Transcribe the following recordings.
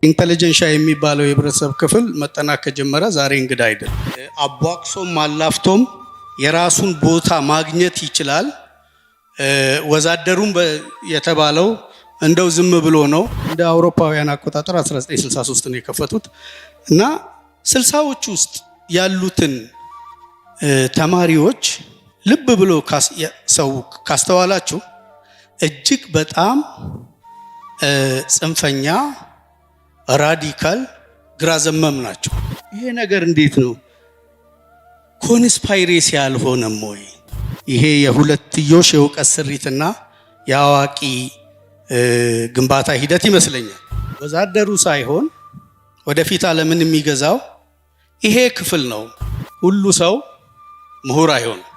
ኢንተለጀንሻ የሚባለው የህብረተሰብ ክፍል መጠናት ከጀመረ ዛሬ እንግዳ አይደለም። አቧክሶም አላፍቶም የራሱን ቦታ ማግኘት ይችላል። ወዛደሩም የተባለው እንደው ዝም ብሎ ነው። እንደ አውሮፓውያን አቆጣጠር 1963 ነው የከፈቱት እና 60ዎቹ ውስጥ ያሉትን ተማሪዎች ልብ ብሎ ሰው ካስተዋላችሁ እጅግ በጣም ጽንፈኛ ራዲካል ግራ ዘመም ናቸው። ይሄ ነገር እንዴት ነው ኮንስፓይሬሲ ያልሆነም ወይ? ይሄ የሁለትዮሽ የእውቀት ስሪትና የአዋቂ ግንባታ ሂደት ይመስለኛል። ወዛደሩ ሳይሆን ወደፊት ዓለምን የሚገዛው ይሄ ክፍል ነው። ሁሉ ሰው ምሁር አይሆንም።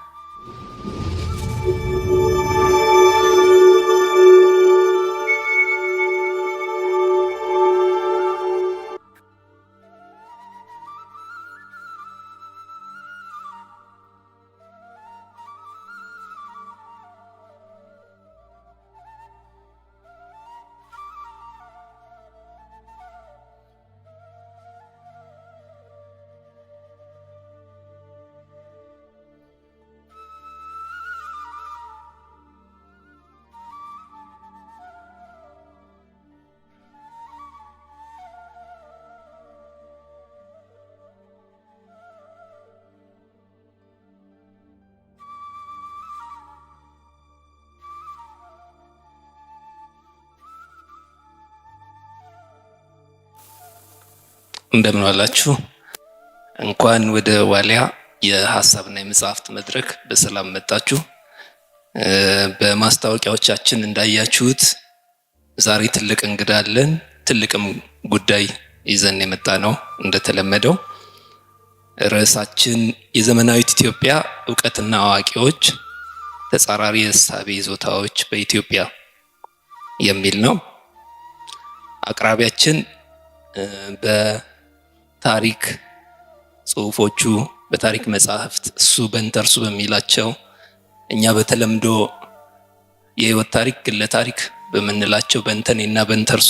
እንደምን ዋላችሁ። እንኳን ወደ ዋሊያ የሐሳብና የመጽሐፍት መድረክ በሰላም መጣችሁ። በማስታወቂያዎቻችን እንዳያችሁት ዛሬ ትልቅ እንግዳ አለን። ትልቅም ጉዳይ ይዘን የመጣ ነው። እንደተለመደው ርዕሳችን የዘመናዊት ኢትዮጵያ ዕውቀትና አዋቂዎች ተጻራሪ የእሳቤ ይዞታዎች በኢትዮጵያ የሚል ነው። አቅራቢያችን በታሪክ ጽሁፎቹ በታሪክ መጽሐፍት እሱ በእንተርሱ በሚላቸው እኛ በተለምዶ የህይወት ታሪክ ግለ ታሪክ በምንላቸው በእንተኔና በእንተርሱ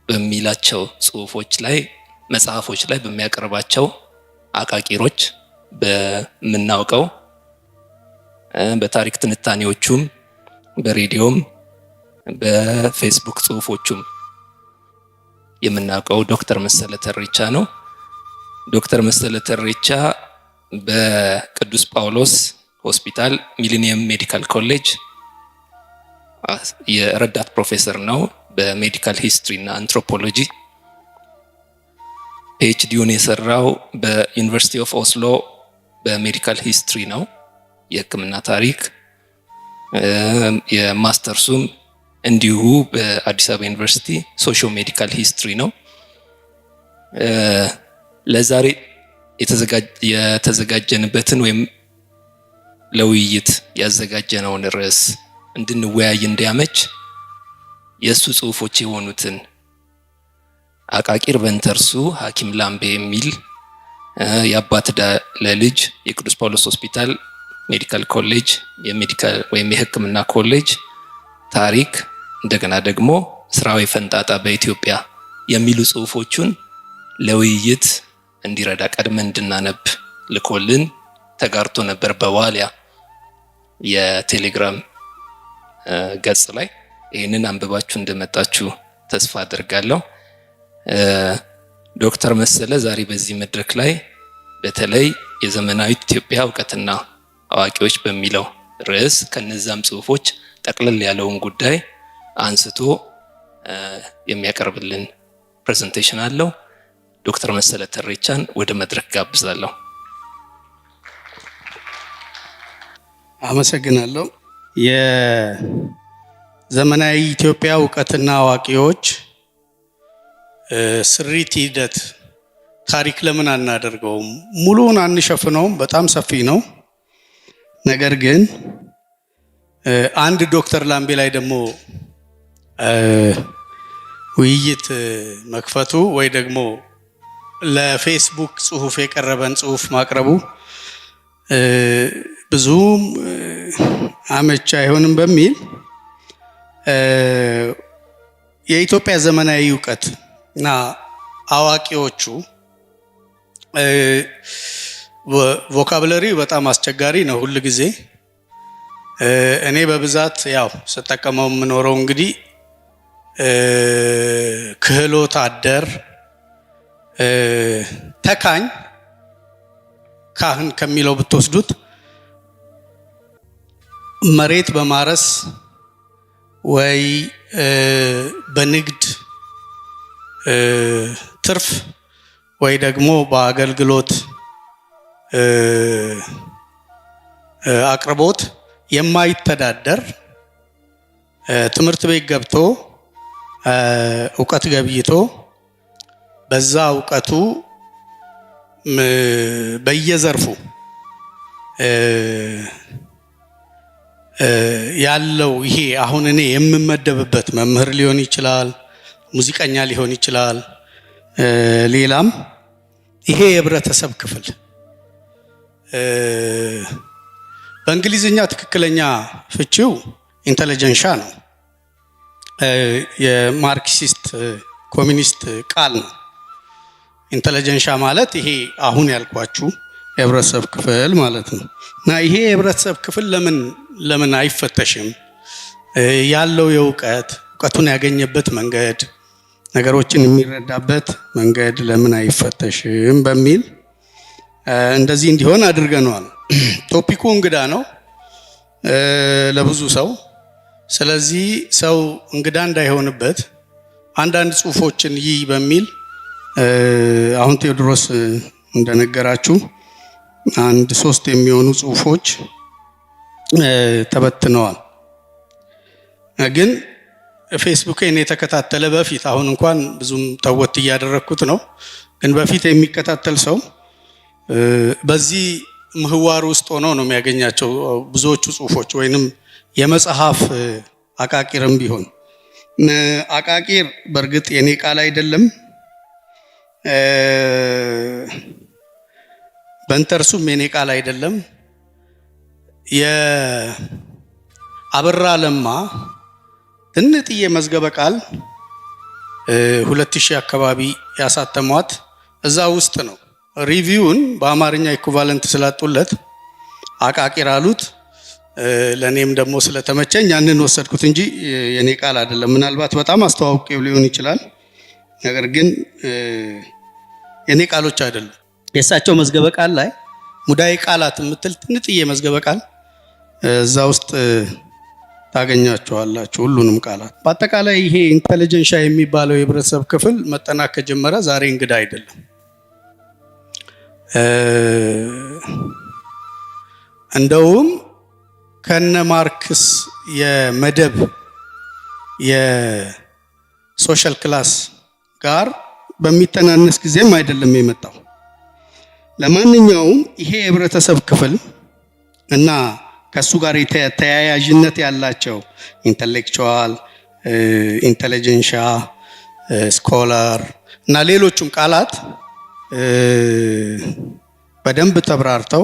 በሚላቸው ጽሁፎች ላይ መጽሐፎች ላይ በሚያቀርባቸው አቃቂሮች በምናውቀው በታሪክ ትንታኔዎቹም በሬዲዮም በፌስቡክ ጽሁፎቹም የምናውቀው ዶክተር መሰለ ተሬቻ ነው። ዶክተር መሰለ ተሬቻ በቅዱስ ጳውሎስ ሆስፒታል ሚሊኒየም ሜዲካል ኮሌጅ የረዳት ፕሮፌሰር ነው። በሜዲካል ሂስትሪ እና አንትሮፖሎጂ ፒኤችዲውን የሰራው በዩኒቨርሲቲ ኦፍ ኦስሎ በሜዲካል ሂስትሪ ነው፣ የህክምና ታሪክ። የማስተርሱም እንዲሁ በአዲስ አበባ ዩኒቨርሲቲ ሶሺዮ ሜዲካል ሂስትሪ ነው። ለዛሬ የተዘጋጀንበትን ወይም ለውይይት ያዘጋጀነውን ርዕስ እንድንወያይ እንዲያመች የእሱ ጽሁፎች የሆኑትን አቃቂር በእንተርሱ ሐኪም ላምቤ የሚል የአባት ለልጅ የቅዱስ ጳውሎስ ሆስፒታል ሜዲካል ኮሌጅ የሜዲካል ወይም የህክምና ኮሌጅ ታሪክ፣ እንደገና ደግሞ ስራዊ ፈንጣጣ በኢትዮጵያ የሚሉ ጽሁፎቹን ለውይይት እንዲረዳ ቀድመን እንድናነብ ልኮልን ተጋርቶ ነበር በዋሊያ የቴሌግራም ገጽ ላይ። ይህንን አንብባችሁ እንደመጣችሁ ተስፋ አድርጋለሁ። ዶክተር መሰለ ዛሬ በዚህ መድረክ ላይ በተለይ የዘመናዊት ኢትዮጵያ ዕውቀትና አዋቂዎች በሚለው ርዕስ ከነዛም ጽሁፎች ጠቅለል ያለውን ጉዳይ አንስቶ የሚያቀርብልን ፕሬዘንቴሽን አለው። ዶክተር መሰለ ተሬቻን ወደ መድረክ ጋብዛለሁ። አመሰግናለሁ። የዘመናዊ ኢትዮጵያ ዕውቀትና አዋቂዎች ስሪት ሂደት ታሪክ ለምን አናደርገውም? ሙሉውን አንሸፍነውም፣ በጣም ሰፊ ነው። ነገር ግን አንድ ዶክተር ላምቤ ላይ ደግሞ ውይይት መክፈቱ ወይ ደግሞ ለፌስቡክ ጽሁፍ የቀረበን ጽሁፍ ማቅረቡ ብዙም አመቻ አይሆንም በሚል የኢትዮጵያ ዘመናዊ ዕውቀት እና አዋቂዎቹ ቮካብለሪ በጣም አስቸጋሪ ነው ሁል ጊዜ። እኔ በብዛት ያው ስጠቀመው የምኖረው እንግዲህ ክህሎት አደር፣ ተካኝ፣ ካህን ከሚለው ብትወስዱት መሬት በማረስ ወይ በንግድ ትርፍ ወይ ደግሞ በአገልግሎት አቅርቦት የማይተዳደር ትምህርት ቤት ገብቶ እውቀት ገብይቶ በዛ እውቀቱ በየዘርፉ ያለው ይሄ አሁን እኔ የምመደብበት መምህር ሊሆን ይችላል፣ ሙዚቀኛ ሊሆን ይችላል፣ ሌላም ይሄ የህብረተሰብ ክፍል በእንግሊዝኛ ትክክለኛ ፍቺው ኢንተለጀንሻ ነው። የማርክሲስት ኮሚኒስት ቃል ነው። ኢንተለጀንሻ ማለት ይሄ አሁን ያልኳችሁ የህብረተሰብ ክፍል ማለት ነው። እና ይሄ የህብረተሰብ ክፍል ለምን አይፈተሽም? ያለው እውቀቱን ያገኘበት መንገድ፣ ነገሮችን የሚረዳበት መንገድ ለምን አይፈተሽም በሚል እንደዚህ እንዲሆን አድርገናል። ቶፒኩ እንግዳ ነው ለብዙ ሰው። ስለዚህ ሰው እንግዳ እንዳይሆንበት አንዳንድ ጽሁፎችን ይይ በሚል አሁን ቴዎድሮስ እንደነገራችሁ 1-3 የሚሆኑ ጽሁፎች ተበትነዋል። ግን ፌስቡክን የተከታተለ በፊት አሁን እንኳን ብዙም ተወት እያደረኩት ነው፣ ግን በፊት የሚከታተል ሰው በዚህ ምህዋር ውስጥ ሆኖ ነው የሚያገኛቸው ብዙዎቹ ጽሁፎች፣ ወይንም የመጽሐፍ አቃቂርም ቢሆን አቃቂር በእርግጥ የኔ ቃል አይደለም። በእንተርሱም የኔ ቃል አይደለም። የአበራ ለማ ትንጥዬ መዝገበ ቃል 2000 አካባቢ ያሳተሟት እዛ ውስጥ ነው። ሪቪውን በአማርኛ ኢኩቫለንት ስላጡለት አቃቂር አሉት። ለኔም ደግሞ ስለተመቸኝ ያንን ወሰድኩት እንጂ የኔ ቃል አይደለም። ምናልባት በጣም አስተዋውቄው ሊሆን ይችላል፣ ነገር ግን የኔ ቃሎች አይደሉም። የእሳቸው መዝገበ ቃል ላይ ሙዳይ ቃላት የምትል ትንጥዬ መዝገበ ቃል እዛ ውስጥ ታገኛቸዋላችሁ፣ ሁሉንም ቃላት። በአጠቃላይ ይሄ ኢንተለጀንሻ የሚባለው የህብረተሰብ ክፍል መጠናት ከጀመረ ዛሬ እንግዳ አይደለም። እንደውም ከነ ማርክስ የመደብ የሶሻል ክላስ ጋር በሚተናነስ ጊዜም አይደለም የመጣው። ለማንኛውም ይሄ የህብረተሰብ ክፍል እና ከሱ ጋር ተያያዥነት ያላቸው ኢንተሌክቹዋል፣ ኢንተለጀንሻ፣ ስኮላር እና ሌሎቹም ቃላት በደንብ ተብራርተው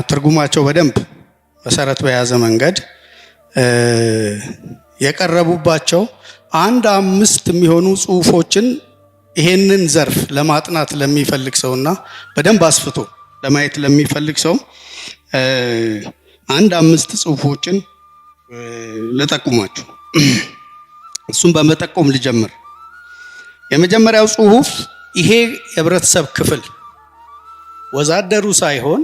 ትርጉማቸው በደንብ መሰረት በያዘ መንገድ የቀረቡባቸው 1-5 የሚሆኑ ጽሁፎችን ይሄንን ዘርፍ ለማጥናት ለሚፈልግ ሰውና በደንብ አስፍቶ ለማየት ለሚፈልግ ሰው 1-5 ጽሁፎችን ልጠቁማችሁ። እሱም በመጠቆም ልጀምር። የመጀመሪያው ጽሁፍ ይሄ የህብረተሰብ ክፍል ወዛደሩ ሳይሆን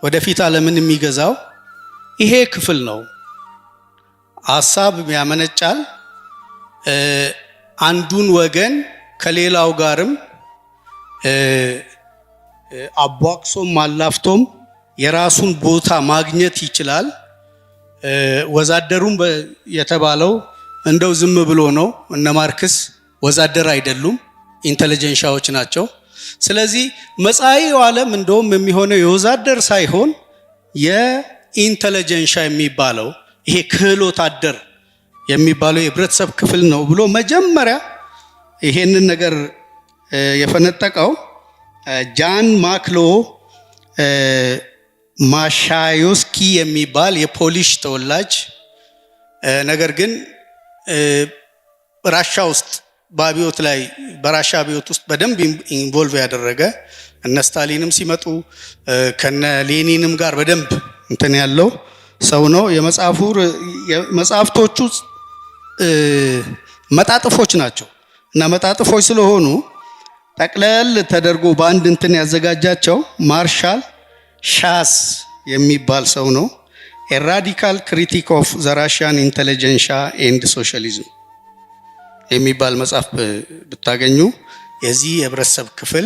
ወደፊት ዓለምን የሚገዛው ይሄ ክፍል ነው። ሀሳብ ያመነጫል። አንዱን ወገን ከሌላው ጋርም አቧቅሶም አላፍቶም የራሱን ቦታ ማግኘት ይችላል። ወዛደሩም የተባለው እንደው ዝም ብሎ ነው። እነ ማርክስ ወዛደር አይደሉም፣ ኢንተለጀንሻዎች ናቸው። ስለዚህ መጻኢው ዓለም እንደውም የሚሆነው የወዛደር ሳይሆን የኢንተለጀንሻ የሚባለው ይሄ ክህሎት አደር የሚባለው የህብረተሰብ ክፍል ነው ብሎ መጀመሪያ ይሄንን ነገር የፈነጠቀው ጃን ማክሎ ማሻዮስኪ የሚባል የፖሊሽ ተወላጅ ነገር ግን ራሻ ውስጥ በአብዮት ላይ በራሻ አብዮት ውስጥ በደንብ ኢንቮልቭ ያደረገ እነ ስታሊንም ሲመጡ ከነ ሌኒንም ጋር በደንብ እንትን ያለው ሰው ነው። መጽሐፍቶቹ መጣጥፎች ናቸው እና መጣጥፎች ስለሆኑ ጠቅለል ተደርጎ በአንድ እንትን ያዘጋጃቸው ማርሻል ሻስ የሚባል ሰው ነው። A radical critic of the Russian intelligentsia and socialism የሚባል መጽሐፍ ብታገኙ የዚህ የህብረተሰብ ክፍል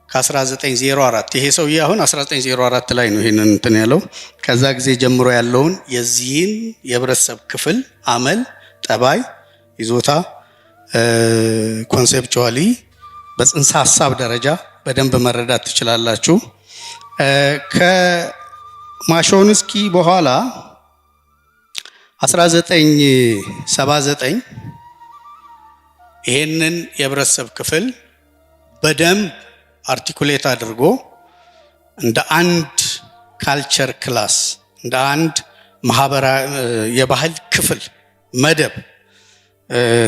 ከ1904 ይሄ ሰውዬ አሁን 1904 ላይ ነው ይሄንን እንትን ያለው። ከዛ ጊዜ ጀምሮ ያለውን የዚህን የህብረተሰብ ክፍል አመል፣ ጠባይ፣ ይዞታ ኮንሴፕቹዋሊ በጽንሰ ሐሳብ ደረጃ በደንብ መረዳት ትችላላችሁ። ከማሾንስኪ በኋላ 1979 ይሄንን የህብረተሰብ ክፍል በደንብ አርቲኩሌት አድርጎ እንደ አንድ ካልቸር ክላስ እንደ አንድ ማህበራዊ የባህል ክፍል መደብ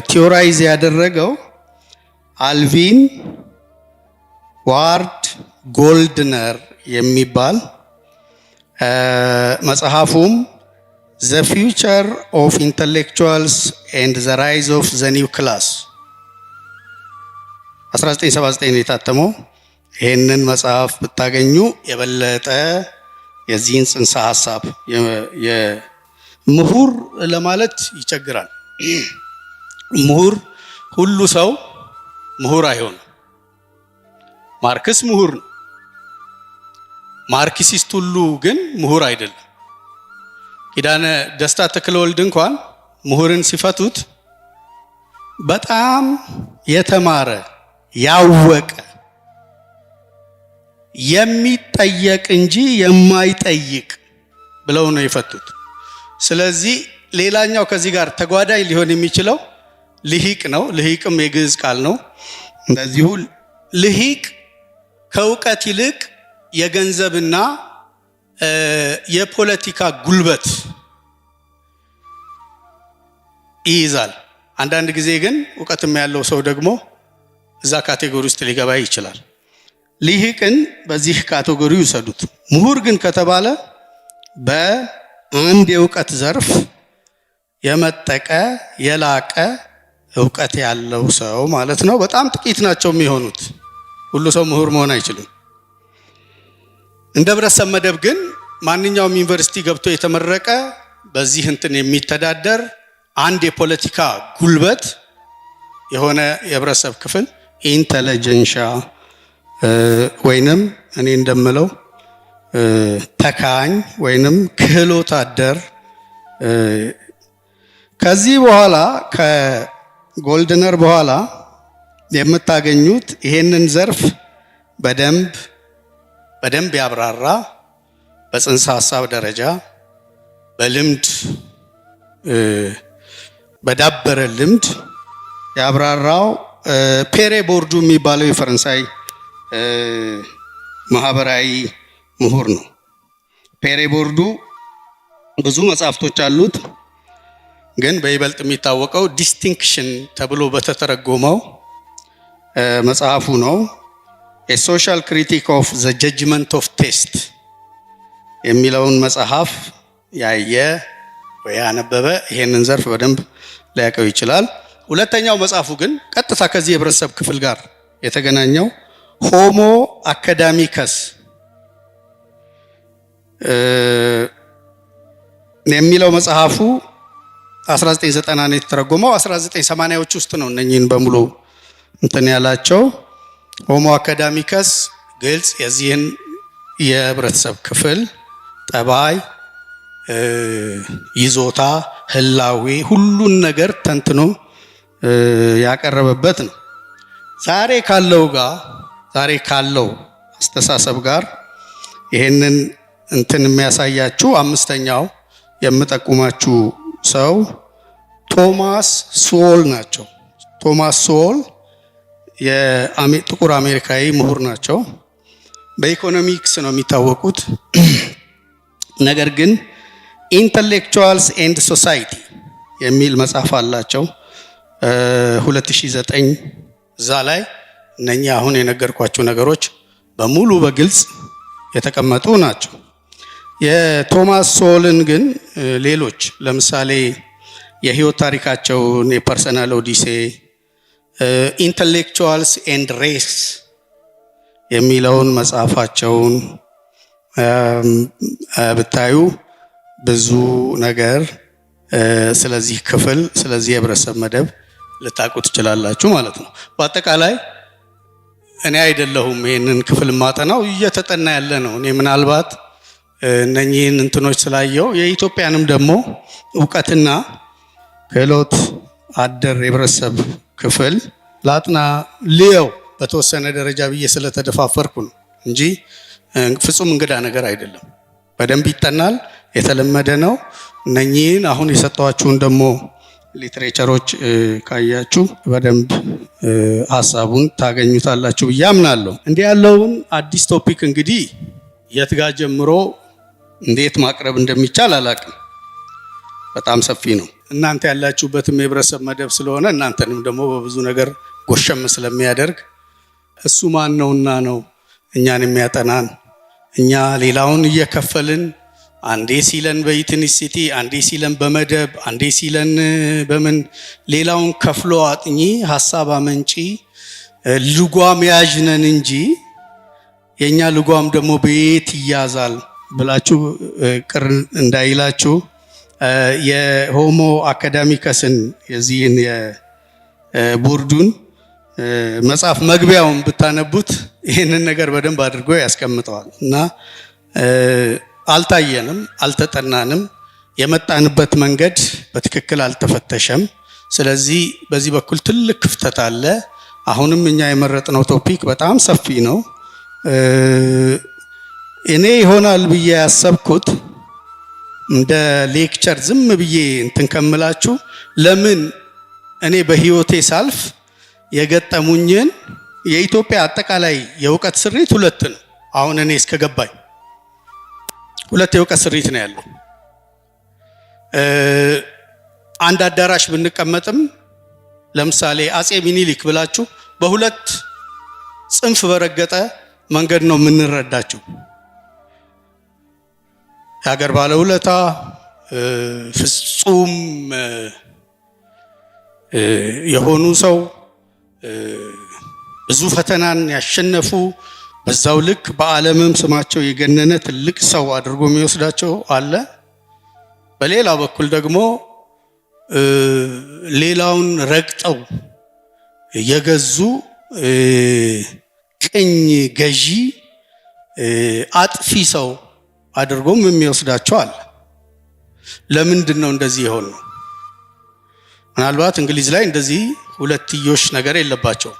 ቲዮራይዝ ያደረገው አልቪን ዋርድ ጎልድነር የሚባል መጽሐፉም The Future of Intellectuals and the Rise of the New Class 1979 የታተመው። ይህንን መጽሐፍ ብታገኙ የበለጠ የዚህን ጽንሰ ሐሳብ ምሁር ለማለት ይቸግራል። ምሁር ሁሉ ሰው ምሁር አይሆንም። ማርክስ ምሁር ነው። ማርክሲስት ሁሉ ግን ምሁር አይደለም። ኪዳነ ደስታ ተክለወልድ እንኳን ምሁርን ሲፈቱት በጣም የተማረ ያወቀ የሚጠየቅ እንጂ የማይጠይቅ ብለው ነው የፈቱት። ስለዚህ ሌላኛው ከዚህ ጋር ተጓዳኝ ሊሆን የሚችለው ልሂቅ ነው። ልሂቅም የግዕዝ ቃል ነው። እንደዚሁ ልሂቅ ከእውቀት ይልቅ የገንዘብና የፖለቲካ ጉልበት ይይዛል። አንዳንድ ጊዜ ግን እውቀትም ያለው ሰው ደግሞ እዛ ካቴጎሪ ውስጥ ሊገባ ይችላል። ልሂቅን በዚህ ካቴጎሪ ይውሰዱት። ምሁር ግን ከተባለ በአንድ የእውቀት ዘርፍ የመጠቀ የላቀ እውቀት ያለው ሰው ማለት ነው። በጣም ጥቂት ናቸው የሚሆኑት። ሁሉ ሰው ምሁር መሆን አይችልም። እንደ ህብረተሰብ መደብ ግን ማንኛውም ዩኒቨርሲቲ ገብቶ የተመረቀ በዚህ እንትን የሚተዳደር አንድ የፖለቲካ ጉልበት የሆነ የህብረተሰብ ክፍል ኢንተለጀንሻ ወይንም እኔ እንደምለው ተካኝ ወይንም ክህሎት አደር። ከዚህ በኋላ ከጎልድነር በኋላ የምታገኙት ይሄንን ዘርፍ በደንብ ያብራራ በጽንሰ ሐሳብ ደረጃ በልምድ በዳበረ ልምድ ያብራራው ፔሬ ቦርዱ የሚባለው የፈረንሳይ ማህበራዊ ምሁር ነው። ፔሬ ቦርዱ ብዙ መጽሐፍቶች አሉት፣ ግን በይበልጥ የሚታወቀው ዲስቲንክሽን ተብሎ በተተረጎመው መጽሐፉ ነው። A social critic of the judgment of taste የሚለውን መጽሐፍ ያየ ወይ ያነበበ ይሄንን ዘርፍ በደንብ ሊያውቀው ይችላል። ሁለተኛው መጽሐፉ ግን ቀጥታ ከዚህ የህብረተሰብ ክፍል ጋር የተገናኘው ሆሞ አካዳሚከስ የሚለው መጽሐፉ 1990 ነው የተተረጎመው። 1980ዎች ውስጥ ነው እነኚህን በሙሉ እንትን ያላቸው። ሆሞ አካዳሚከስ ግልጽ የዚህን የህብረተሰብ ክፍል ጠባይ፣ ይዞታ፣ ህላዌ ሁሉን ነገር ተንትኖ ያቀረበበት ነው። ዛሬ ካለው አስተሳሰብ ጋር ይሄንን እንትን የሚያሳያችሁ አምስተኛው የምጠቁማችሁ ሰው ቶማስ ሶል ናቸው። ቶማስ ሶል ጥቁር አሜሪካዊ ምሁር ናቸው። በኢኮኖሚክስ ነው የሚታወቁት። ነገር ግን ኢንተሌክቹዋልስ ኤንድ ሶሳይቲ የሚል መጽሐፍ አላቸው። 2009 እዛ ላይ እነኚህ አሁን የነገርኳቸው ነገሮች በሙሉ በግልጽ የተቀመጡ ናቸው። የቶማስ ሶልን ግን ሌሎች ለምሳሌ የህይወት ታሪካቸውን የፐርሰናል ኦዲሴ ኢንተሌክቹዋልስ ኤንድ ሬስ የሚለውን መጽሐፋቸውን ብታዩ ብዙ ነገር ስለዚህ ክፍል ስለዚህ የህብረተሰብ መደብ ልታውቁ ትችላላችሁ ማለት ነው። በአጠቃላይ እኔ አይደለሁም ይሄንን ክፍል ማጠናው እየተጠና ያለ ነው። እኔ ምናልባት እነኚህን እንትኖች ስላየው የኢትዮጵያንም ደግሞ እውቀትና ክህሎት አደር የህብረተሰብ ክፍል ላጥና ልየው በተወሰነ ደረጃ ብዬ ስለተደፋፈርኩ ነው እንጂ ፍጹም እንግዳ ነገር አይደለም። በደንብ ይጠናል፣ የተለመደ ነው። እነኚህን አሁን የሰጠኋችሁን ደግሞ ሊትሬቸሮች ካያችሁ በደንብ ሀሳቡን ታገኙታላችሁ ብዬ አምናለሁ። እንዲህ ያለውን አዲስ ቶፒክ እንግዲህ የት ጋር ጀምሮ እንዴት ማቅረብ እንደሚቻል አላቅም። በጣም ሰፊ ነው። እናንተ ያላችሁበትም የህብረተሰብ መደብ ስለሆነ እናንተንም ደግሞ በብዙ ነገር ጎሸም ስለሚያደርግ እሱ ማን ነውና ነው እኛን የሚያጠናን? እኛ ሌላውን እየከፈልን አንዴ ሲለን በኢትኒሲቲ፣ አንዴ ሲለን በመደብ፣ አንዴ ሲለን በምን ሌላውን ከፍሎ አጥኚ ሀሳብ አመንጪ ልጓም ያዥነን እንጂ የኛ ልጓም ደግሞ በየት ይያዛል ብላችሁ ቅር እንዳይላችሁ የሆሞ አካዳሚከስን የዚህን የቦርዱን መጽሐፍ መግቢያውን ብታነቡት ይህንን ነገር በደንብ አድርጎ ያስቀምጠዋል። እና አልታየንም፣ አልተጠናንም፣ የመጣንበት መንገድ በትክክል አልተፈተሸም። ስለዚህ በዚህ በኩል ትልቅ ክፍተት አለ። አሁንም እኛ የመረጥነው ቶፒክ በጣም ሰፊ ነው። እኔ ይሆናል ብዬ ያሰብኩት እንደ ሌክቸር ዝም ብዬ እንትን ከምላችሁ ለምን እኔ በህይወቴ ሳልፍ የገጠሙኝን የኢትዮጵያ አጠቃላይ የእውቀት ስሪት ሁለት ነው። አሁን እኔ እስከገባኝ ሁለት የእውቀት ስሪት ነው ያለው። አንድ አዳራሽ ብንቀመጥም ለምሳሌ አጼ ሚኒሊክ ብላችሁ በሁለት ጽንፍ በረገጠ መንገድ ነው የምንረዳቸው። የሀገር ባለውለታ ፍጹም የሆኑ ሰው ብዙ ፈተናን ያሸነፉ በዛው ልክ በዓለምም ስማቸው የገነነ ትልቅ ሰው አድርጎ የሚወስዳቸው አለ። በሌላ በኩል ደግሞ ሌላውን ረግጠው የገዙ ቅኝ ገዢ አጥፊ ሰው አድርጎም የሚወስዳቸው አለ። ለምንድን ነው እንደዚህ የሆነው? ምናልባት እንግሊዝ ላይ እንደዚህ ሁለትዮሽ ነገር የለባቸውም።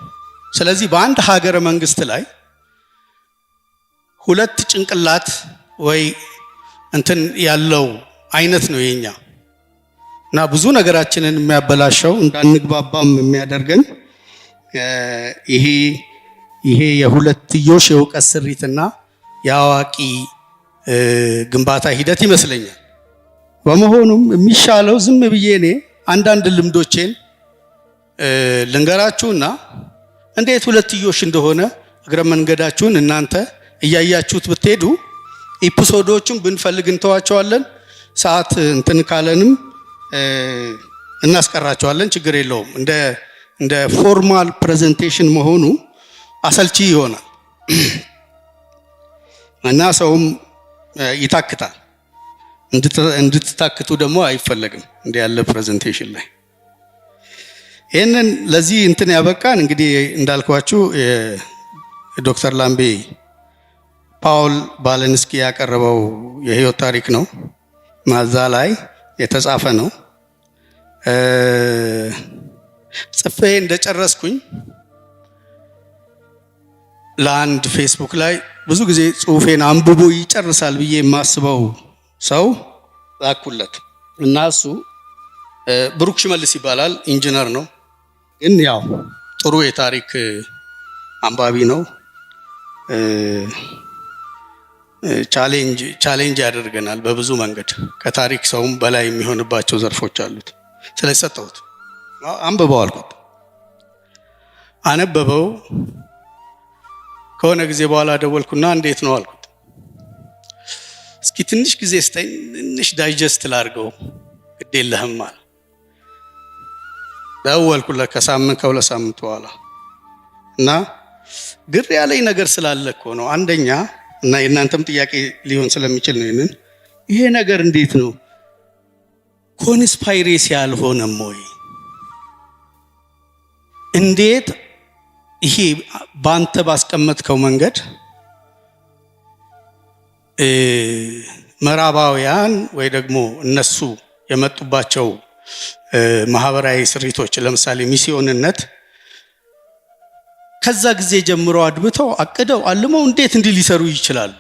ስለዚህ በአንድ ሀገረ መንግስት ላይ ሁለት ጭንቅላት ወይ እንትን ያለው አይነት ነው የኛ እና ብዙ ነገራችንን የሚያበላሸው እንዳንግባባም የሚያደርገን ይሄ የሁለትዮሽ የእውቀት ስሪትና የአዋቂ ግንባታ ሂደት ይመስለኛል። በመሆኑም የሚሻለው ዝም ብዬ እኔ አንዳንድ ልምዶቼን ልንገራችሁና እንዴት ሁለትዮሽ እንደሆነ እግረ መንገዳችሁን እናንተ እያያችሁት ብትሄዱ ኤፒሶዶቹን ብንፈልግ እንተዋቸዋለን። ሰዓት እንትን ካለንም እናስቀራቸዋለን። ችግር የለውም። እንደ ፎርማል ፕሬዘንቴሽን መሆኑ አሰልቺ ይሆናል እና ሰውም ይታክታል። እንድትታክቱ ደግሞ አይፈለግም እንዲህ ያለ ፕሬዘንቴሽን ላይ። ይህንን ለዚህ እንትን ያበቃን እንግዲህ እንዳልኳችሁ ዶክተር ላምቤ ፓውል ባለንስኪ ያቀረበው የህይወት ታሪክ ነው። ማዛ ላይ የተጻፈ ነው። ጽፌ እንደጨረስኩኝ ለአንድ ፌስቡክ ላይ ብዙ ጊዜ ጽሁፌን አንብቦ ይጨርሳል ብዬ የማስበው ሰው ላኩለት እና እሱ ብሩክ ሽመልስ ይባላል። ኢንጂነር ነው፣ ግን ያው ጥሩ የታሪክ አንባቢ ነው። ቻሌንጅ ያደርገናል በብዙ መንገድ። ከታሪክ ሰውም በላይ የሚሆንባቸው ዘርፎች አሉት። ስለዚህ ሰጠሁት አንብበው አልኩት። አነበበው። ከሆነ ጊዜ በኋላ ደወልኩና እንዴት ነው አልኩት። እስኪ ትንሽ ጊዜ ስጠኝ፣ ትንሽ ዳይጀስት ላድርገው፣ ግድ የለህም አለ። ደወልኩለት ከሁለት ሳምንት በኋላ እና ግር ያለኝ ነገር ስላለ እኮ ነው። አንደኛ እና የእናንተም ጥያቄ ሊሆን ስለሚችል ነው ይሄ ነገር እንዴት ነው ኮንስፓይሬሲ ያልሆነም ወይ? እንዴት ይሄ ባንተ ባስቀመጥከው መንገድ ምዕራባውያን ወይ ደግሞ እነሱ የመጡባቸው ማህበራዊ ስሪቶች ለምሳሌ ሚስዮንነት ከዛ ጊዜ ጀምሮ አድብተው አቅደው አልመው እንዴት እንዲህ ሊሰሩ ይችላሉ?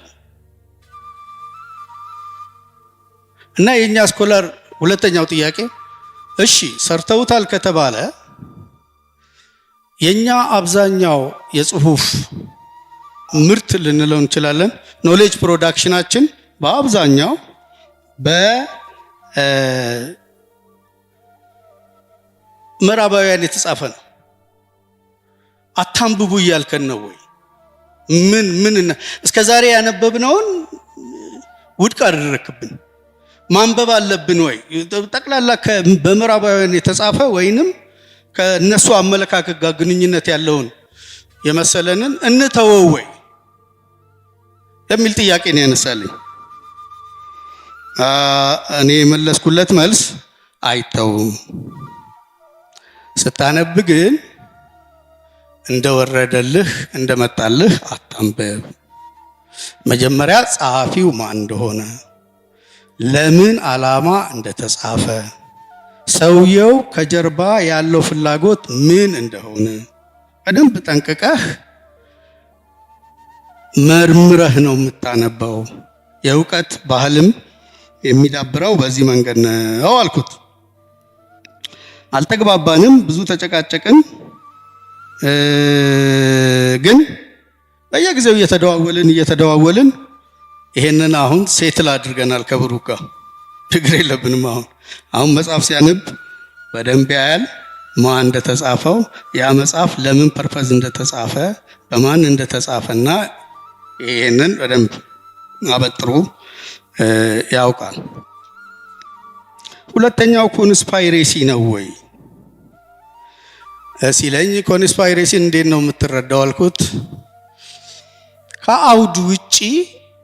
እና የኛ ስኮላር ሁለተኛው ጥያቄ እሺ ሰርተውታል ከተባለ የኛ አብዛኛው የጽሁፍ ምርት ልንለው እንችላለን ኖሌጅ ፕሮዳክሽናችን በአብዛኛው በምዕራባውያን የተጻፈ ነው። አታንብቡ እያልከን ነው ወይ? ምን እስከዛሬ ያነበብነውን ውድቅ አደረክብን። ማንበብ አለብን ወይ? ጠቅላላ በምዕራባውያን የተጻፈ ወይንም ከነሱ አመለካከት ጋር ግንኙነት ያለውን የመሰለንን እንተወው ወይ የሚል ጥያቄ ነው ያነሳልኝ። እኔ የመለስኩለት መልስ አይተውም፣ ስታነብ ግን እንደወረደልህ እንደመጣልህ አታንብብ። መጀመሪያ ጸሐፊው ማን እንደሆነ፣ ለምን ዓላማ እንደተጻፈ፣ ሰውየው ከጀርባ ያለው ፍላጎት ምን እንደሆነ በደንብ ጠንቅቀህ መርምረህ ነው የምታነበው። የእውቀት ባህልም የሚዳብረው በዚህ መንገድ ነው አልኩት። አልተግባባንም፣ ብዙ ተጨቃጨቅን። ግን በየጊዜው እየተደዋወልን ይሄንን አሁን ሴትል አድርገናል ከብሩክ ጋር። ችግር የለብንም። አሁን መጽሐፍ ሲያነብ በደንብ ያያል ማን እንደተጻፈው፣ ያ መጽሐፍ ለምን ፐርፐዝ እንደተጻፈ፣ በማን እንደተጻፈና ይሄንን በደንብ አበጥሩ ያውቃል። ሁለተኛው ኮንስፓይሬሲ ነው ወይ ሲለኝ ኮንስፓይሬሲን እንዴት ነው የምትረዳው አልኩት። ከአውድ ውጪ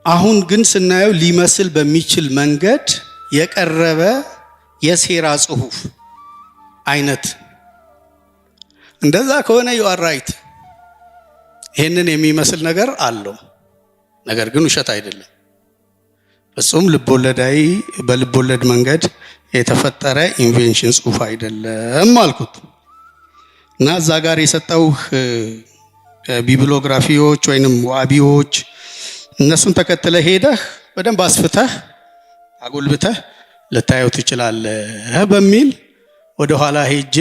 አሁን ግን ስናየው ሊመስል በሚችል መንገድ የቀረበ የሴራ ጽሁፍ አይነት። እንደዛ ከሆነ you are right፣ ይሄንን የሚመስል ነገር አለው፣ ነገር ግን ውሸት አይደለም። ፍጹም ልቦለዳዊ በልቦለድ መንገድ የተፈጠረ ኢንቬንሽን ጽሁፍ አይደለም አልኩት። እና እዛ ጋር የሰጠውህ ቢብሊዮግራፊዎች ወይንም ዋቢዎች እነሱን ተከትለ ሄደህ በደንብ አስፍተህ አጎልብተህ ልታየው ትችላለህ በሚል ወደ ኋላ ሄጄ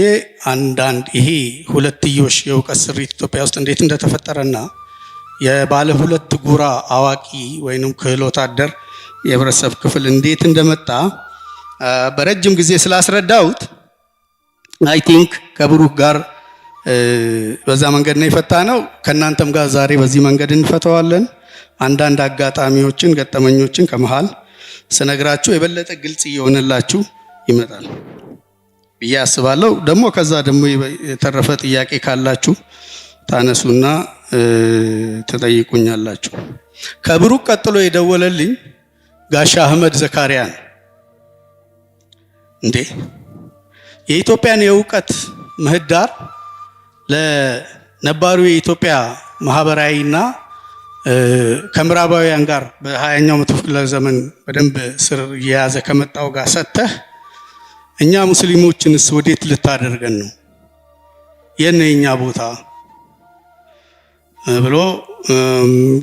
አንዳንድ ይሄ ሁለትዮሽ የእውቀት ስሪት ኢትዮጵያ ውስጥ እንዴት እንደተፈጠረና የባለ ሁለት ጉራ አዋቂ ወይንም ክህሎት አደር የህብረተሰብ ክፍል እንዴት እንደመጣ በረጅም ጊዜ ስላስረዳሁት አይ ቲንክ ከብሩክ ጋር በዛ መንገድ ነው የፈታነው። ከእናንተም ጋር ዛሬ በዚህ መንገድ እንፈተዋለን። አንዳንድ አጋጣሚዎችን ገጠመኞችን ከመሃል ስነግራችሁ የበለጠ ግልጽ እየሆነላችሁ ይመጣል ብዬ አስባለሁ። ደግሞ ከዛ ደግሞ የተረፈ ጥያቄ ካላችሁ ታነሱና ተጠይቁኛላችሁ። ከብሩክ ቀጥሎ የደወለልኝ ጋሻ አህመድ ዘካሪያን እንዴ የኢትዮጵያን የእውቀት ምህዳር ለነባሩ የኢትዮጵያ ማህበራዊና ከምዕራባውያን ጋር በ20ኛው መቶ ክፍለ ዘመን በደንብ ስር እየያዘ ከመጣው ጋር ሰጥተህ እኛ ሙስሊሞችንስ ወዴት ልታደርገን ነው? የኛ ቦታ ብሎ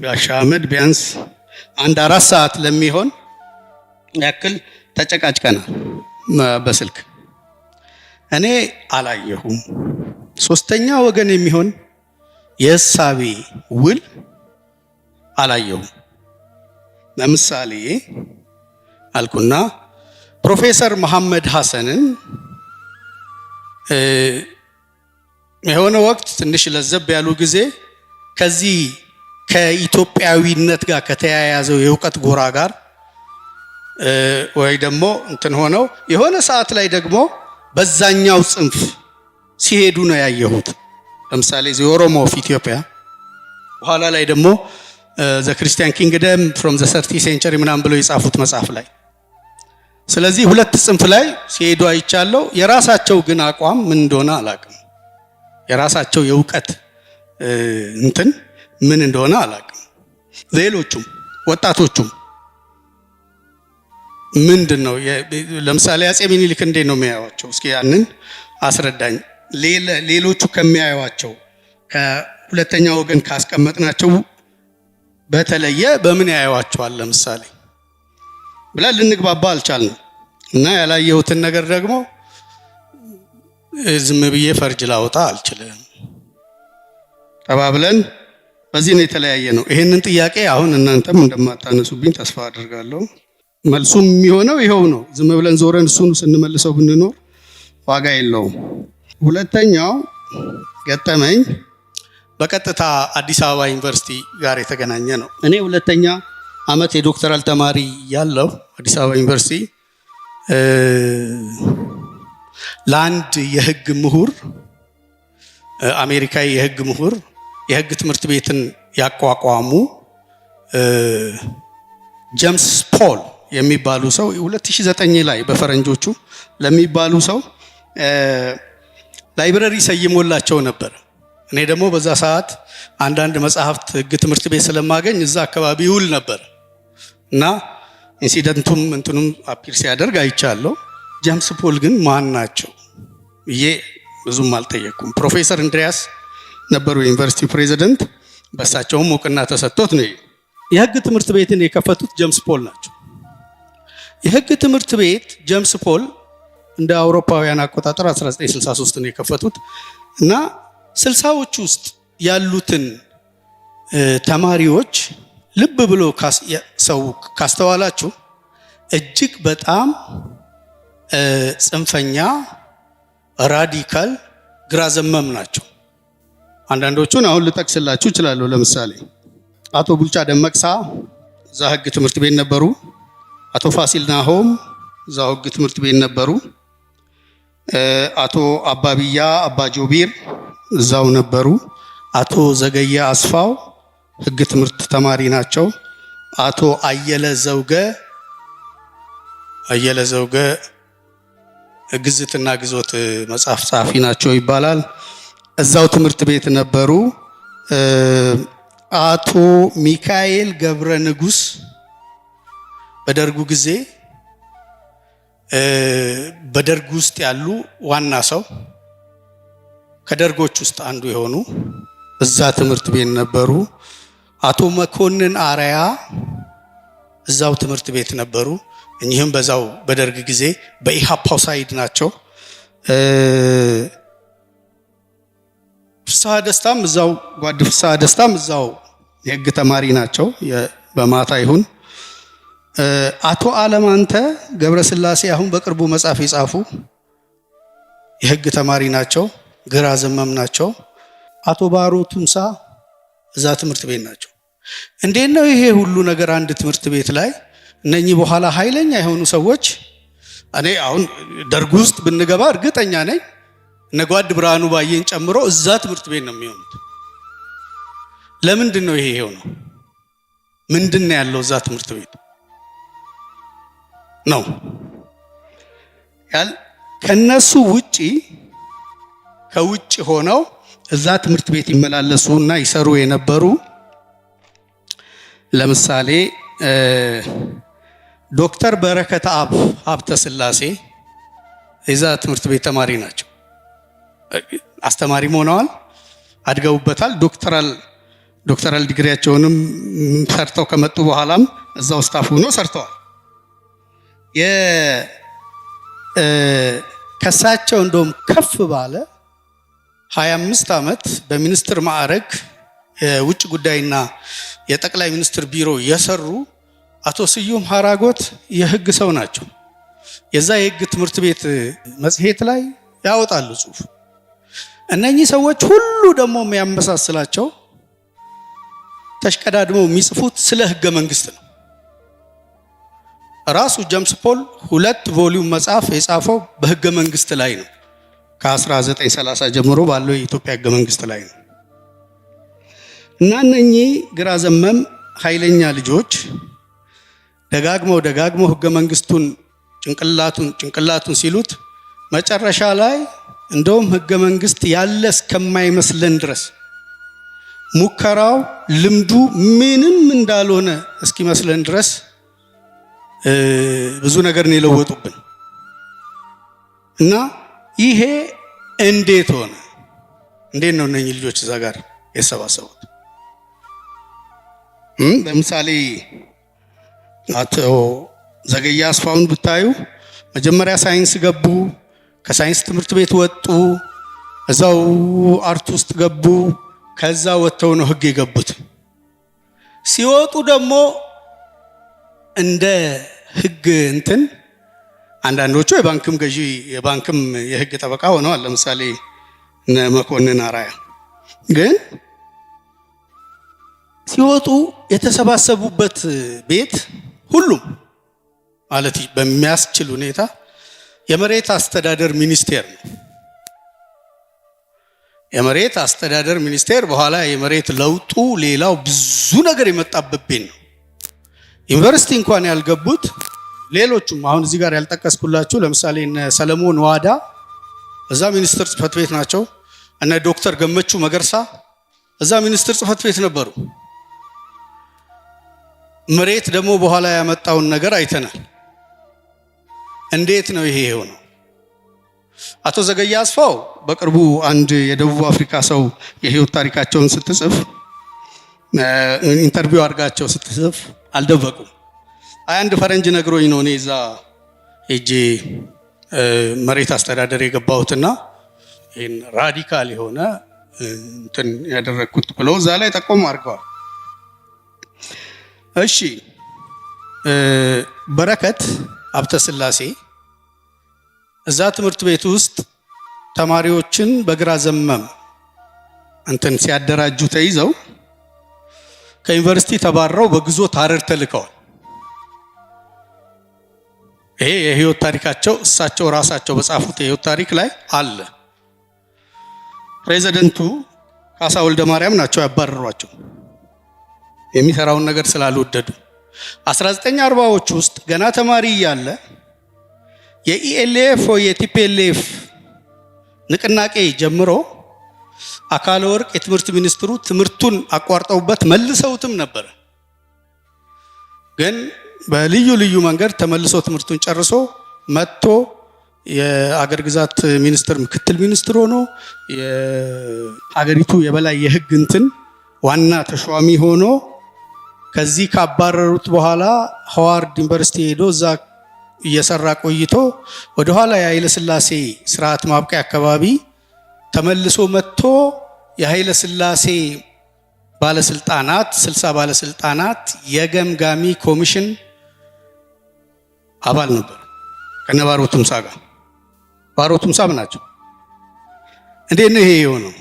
ጋሻ አህመድ ቢያንስ 4 ሰዓት ለሚሆን ያክል ተጨቃጭቀናል በስልክ። እኔ አላየሁም ሶስተኛ ወገን የሚሆን የሳቤ ውል አላየሁም። ለምሳሌ አልኩና ፕሮፌሰር መሐመድ ሐሰንን የሆነ ወቅት ትንሽ ለዘብ ያሉ ጊዜ ከዚህ ከኢትዮጵያዊነት ጋር ከተያያዘው የእውቀት ጎራ ጋር ወይ ደግሞ እንትን ሆነው የሆነ ሰዓት ላይ ደግሞ በዛኛው ጽንፍ ሲሄዱ ነው ያየሁት። ለምሳሌ ዘ ኦሮሞ ኦፍ ኢትዮጵያ በኋላ ላይ ደግሞ ዘ ክርስቲያን ኪንግደም ፍሮም ዘ 30 ሴንቸሪ ምናምን ብለው የጻፉት መጽሐፍ ላይ። ስለዚህ ሁለት ጽንፍ ላይ ሲሄዱ አይቻለው። የራሳቸው ግን አቋም ምን እንደሆነ አላቅም። የራሳቸው የእውቀት እንትን ምን እንደሆነ አላቅም። ሌሎቹም ወጣቶቹም ምንድን ነው ለምሳሌ አፄ ሚኒሊክ እንዴት ነው የሚያዩዋቸው? እስኪ ያንን አስረዳኝ። ሌሎቹ ከሚያዩዋቸው ከሁለተኛ ወገን ካስቀመጥናቸው በተለየ በምን ያዩዋቸዋል? ለምሳሌ ብለን ልንግባባ አልቻልንም። እና ያላየሁትን ነገር ደግሞ ዝም ብዬ ፈርጅ ላውጣ አልችልም ተባብለን በዚህ ነው የተለያየ ነው። ይሄንን ጥያቄ አሁን እናንተም እንደማታነሱብኝ ተስፋ አድርጋለሁ። መልሱም የሚሆነው ይኸው ነው። ዝም ብለን ዞረን እሱን ስንመልሰው ብንኖር ዋጋ የለውም። ሁለተኛው ገጠመኝ በቀጥታ አዲስ አበባ ዩኒቨርሲቲ ጋር የተገናኘ ነው። እኔ ሁለተኛ ዓመት የዶክተራል ተማሪ ያለው አዲስ አበባ ዩኒቨርሲቲ ለአንድ የህግ ምሁር አሜሪካዊ የህግ ምሁር የህግ ትምህርት ቤትን ያቋቋሙ ጄምስ ፖል የሚባሉ ሰው 2009 ላይ በፈረንጆቹ ለሚባሉ ሰው ላይብረሪ ሰይሞላቸው ነበር። እኔ ደግሞ በዛ ሰዓት አንዳንድ መጽሐፍት ህግ ትምህርት ቤት ስለማገኝ እዛ አካባቢ ይውል ነበር እና ኢንሲደንቱም እንትኑም አፒር ሲያደርግ አይቻለሁ። ጄምስ ፖል ግን ማን ናቸው ብዬ ብዙም አልጠየቅኩም። ፕሮፌሰር እንድሪያስ ነበሩ የዩኒቨርሲቲ ፕሬዚደንት። በሳቸውም እውቅና ተሰጥቶት ነው የህግ ትምህርት ቤትን የከፈቱት ጄምስ ፖል ናቸው። የህግ ትምህርት ቤት ጄምስ ፖል እንደ አውሮፓውያን አቆጣጠር 1963 ነው የከፈቱት እና 60ዎቹ ውስጥ ያሉትን ተማሪዎች ልብ ብሎ ሰው ካስተዋላችሁ እጅግ በጣም ጽንፈኛ፣ ራዲካል፣ ግራ ዘመም ናቸው። አንዳንዶቹን አሁን ልጠቅስላችሁ እችላለሁ። ለምሳሌ አቶ ቡልቻ ደመቅሳ እዛ ህግ ትምህርት ቤት ነበሩ። አቶ ፋሲል ናሆም እዛ ህግ ትምህርት ቤት ነበሩ። አቶ አባቢያ አባጆቢር እዛው ነበሩ። አቶ ዘገየ አስፋው ህግ ትምህርት ተማሪ ናቸው። አቶ አየለ ዘውገ ግዝትና ግዞት መጽሐፍ ጸሐፊ ናቸው ይባላል። እዛው ትምህርት ቤት ነበሩ። አቶ ሚካኤል ገብረ ንጉስ በደርጉ ጊዜ በደርግ ውስጥ ያሉ ዋና ሰው ከደርጎች ውስጥ አንዱ የሆኑ እዛ ትምህርት ቤት ነበሩ። አቶ መኮንን አርያ እዛው ትምህርት ቤት ነበሩ። እኚህም በዛው በደርግ ጊዜ በኢሃፓው ሳይድ ናቸው። ፍስሐ ደስታም እዛው ጓድ ፍስሐ ደስታም እዛው የህግ ተማሪ ናቸው። በማታ ይሁን አቶ አለማንተ ገብረስላሴ አሁን በቅርቡ መጽሐፍ የጻፉ የህግ ተማሪ ናቸው። ግራ ዘመም ናቸው። አቶ ባሮ ቱምሳ እዛ ትምህርት ቤት ናቸው። እንዴት ነው ይሄ ሁሉ ነገር አንድ ትምህርት ቤት ላይ እነኚህ በኋላ ኃይለኛ የሆኑ ሰዎች? እኔ አሁን ደርግ ውስጥ ብንገባ እርግጠኛ ነኝ እነ ጓድ ብርሃኑ ባየን ጨምሮ እዛ ትምህርት ቤት ነው የሚሆኑት። ለምንድን ነው ይሄ የሆነው? ምንድን ነው ያለው እዛ ትምህርት ቤት ነው? ከነሱ ውጪ ከውጭ ሆነው እዛ ትምህርት ቤት ይመላለሱ እና ይሰሩ የነበሩ ለምሳሌ ዶክተር በረከት አብ ሀብተ ስላሴ የዛ ትምህርት ቤት ተማሪ ናቸው። አስተማሪም ሆነዋል፣ አድገውበታል። ዶክተራል ዲግሪያቸውንም ሰርተው ከመጡ በኋላም እዛው ስታፍ ሆነው ሰርተዋል። ከሳቸው እንደውም ከፍ ባለ 25 ዓመት በሚኒስትር ማዕረግ የውጭ ጉዳይና የጠቅላይ ሚኒስትር ቢሮ የሰሩ አቶ ስዩም ሀራጎት የህግ ሰው ናቸው። የዛ የህግ ትምህርት ቤት መጽሔት ላይ ያወጣሉ ጽሁፍ። እነኚህ ሰዎች ሁሉ ደግሞ የሚያመሳስላቸው ተሽቀዳድመው የሚጽፉት ስለ ህገ መንግስት ነው። ራሱ ጀምስ ፖል 2 ቮሊዩም መጽሐፍ የጻፈው በህገ መንግስት ላይ ነው። ከ1930 ጀምሮ ባለው የኢትዮጵያ ህገ መንግስት ላይ ነው። እና እነኚህ ግራ ዘመም ኃይለኛ ልጆች ደጋግመው ህገ መንግስቱን ጭንቅላቱን ሲሉት መጨረሻ ላይ እንደውም ህገ መንግስት ያለ እስከማይመስለን ድረስ ሙከራው ልምዱ ምንም እንዳልሆነ እስኪመስለን ድረስ ብዙ ነገር ነው የለወጡብን። እና ይሄ እንዴት ሆነ? እንዴት ነው እነኚህ ልጆች እዛ ጋር የሰባሰቡት? ለምሳሌ አቶ ዘገየ አስፋውን ብታዩ መጀመሪያ ሳይንስ ገቡ፣ ከሳይንስ ትምህርት ቤት ወጡ፣ እዛው አርት ውስጥ ገቡ፣ ከዛ ወጥተው ነው ህግ የገቡት። ሲወጡ ደግሞ እንደ ህግ እንትን አንዳንዶቹ የባንክም ገዢ የባንክም የህግ ጠበቃ ሆነዋል። ለምሳሌ መኮንን አራያ ግን ሲወጡ የተሰባሰቡበት ቤት ሁሉም ማለት በሚያስችል ሁኔታ የመሬት አስተዳደር ሚኒስቴር ነው። የመሬት አስተዳደር ሚኒስቴር በኋላ የመሬት ለውጡ ሌላው ብዙ ነገር የመጣበት ቤት ነው። ዩኒቨርሲቲ እንኳን ያልገቡት ሌሎቹም አሁን እዚህ ጋር ያልጠቀስኩላችሁ ለምሳሌ እነ ሰለሞን ዋዳ እዛ ሚኒስትር ጽህፈት ቤት ናቸው። እነ ዶክተር ገመቹ መገርሳ እዛ ሚኒስትር ጽህፈት ቤት ነበሩ። መሬት ደግሞ በኋላ ያመጣውን ነገር አይተናል። እንዴት ነው ይሄ የሆነው? አቶ ዘገየ አስፋው በቅርቡ አንድ የደቡብ አፍሪካ ሰው የህይወት ታሪካቸውን ስትጽፍ ኢንተርቪው አድርጋቸው ስትጽፍ አልደበቁም። አንድ ፈረንጅ ነግሮኝ ነው እኔ እዛ ሄጄ መሬት አስተዳደር የገባሁትና ይሄን ራዲካል የሆነ እንትን ያደረኩት ብለው እዛ ላይ ጠቆም አድርገዋል። እሺ በረከት ሀብተ ስላሴ እዛ ትምህርት ቤት ውስጥ ተማሪዎችን በግራ ዘመም እንትን ሲያደራጁ ተይዘው ከዩኒቨርሲቲ ተባረው በግዞት ሀረር ተልከዋል። ይሄ የህይወት ታሪካቸው እሳቸው ራሳቸው በጻፉት የህይወት ታሪክ ላይ አለ። ፕሬዝዳንቱ ካሳ ወልደ ማርያም ናቸው ያባረሯቸው የሚሰራውን ነገር ስላልወደዱ። 1940ዎች ውስጥ ገና ተማሪ እያለ የኢኤልኤፍ ወይ የቲፒኤልኤፍ ንቅናቄ ጀምሮ አካለ ወርቅ የትምህርት ሚኒስትሩ ትምህርቱን አቋርጠውበት መልሰውትም ነበር። ግን በልዩ ልዩ መንገድ ተመልሶ ትምህርቱን ጨርሶ መጥቶ የአገር ግዛት ሚኒስትር ምክትል ሚኒስትር ሆኖ የሀገሪቱ የበላይ የህግ እንትን ዋና ተሿሚ ሆኖ ከዚህ ካባረሩት በኋላ ሃዋርድ ዩኒቨርሲቲ ሄዶ እዛ እየሰራ ቆይቶ ወደ ኋላ የኃይለ ሥላሴ ስርዓት ማብቂያ አካባቢ ተመልሶ መጥቶ የኃይለ ሥላሴ ባለስልጣናት 60 ባለስልጣናት የገምጋሚ ኮሚሽን አባል ነበር ከነባሮ ቱምሳ ጋር። ባሮ ቱምሳም ናቸው። እንዴት ነው ይሄ የሆነው?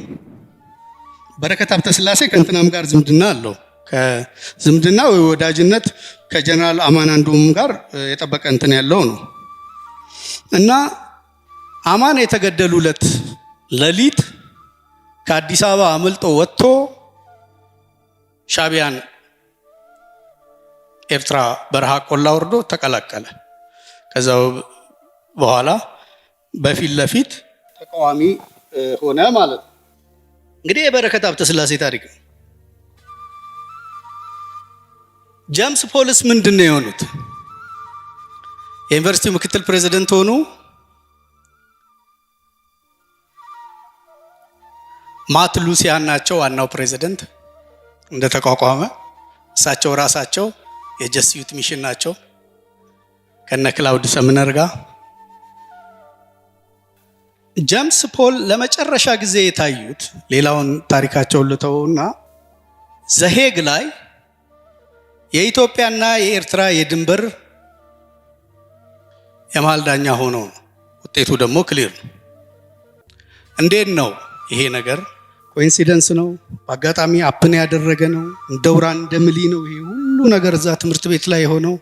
በረከት ሀብተ ስላሴ ከእንትናም ጋር ዝምድና አለው። ከዝምድና ወይ ወዳጅነት ከጀነራል አማን አንዱም ጋር የጠበቀ እንትን ያለው ነው። እና አማን የተገደሉለት ሌሊት ከአዲስ አበባ አመልጦ ወጥቶ ሻቢያን ኤርትራ በረሃ ቆላ ወርዶ ተቀላቀለ። ከዛው በኋላ በፊት ለፊት ተቃዋሚ ሆነ ማለት ነው። እንግዲህ የበረከት ሀብተ ስላሴ ታሪክ ነው። ጀምስ ፖልስ ምንድነው የሆኑት? የዩኒቨርሲቲው ምክትል ፕሬዝዳንት ሆኑ። ማት ሉሲያን ናቸው ዋናው ፕሬዝዳንት እንደተቋቋመ። እሳቸው ራሳቸው የጀስዩት ሚሽን ናቸው ከነ ክላውድ ሰምነር ጋር። ጀምስ ፖል ለመጨረሻ ጊዜ የታዩት ሌላውን ታሪካቸውን ልተውና ዘሄግ ላይ የኢትዮጵያና የኤርትራ የድንበር የመሃል ዳኛ ሆነው ነው። ውጤቱ ደግሞ ክሊር ነው። እንዴት ነው ይሄ ነገር? ኮኢንሲደንስ ነው? በአጋጣሚ አፕን ያደረገ ነው? እንደው ራንደምሊ ነው ይሄ ሁሉ ነገር እዛ ትምህርት ቤት ላይ የሆነው?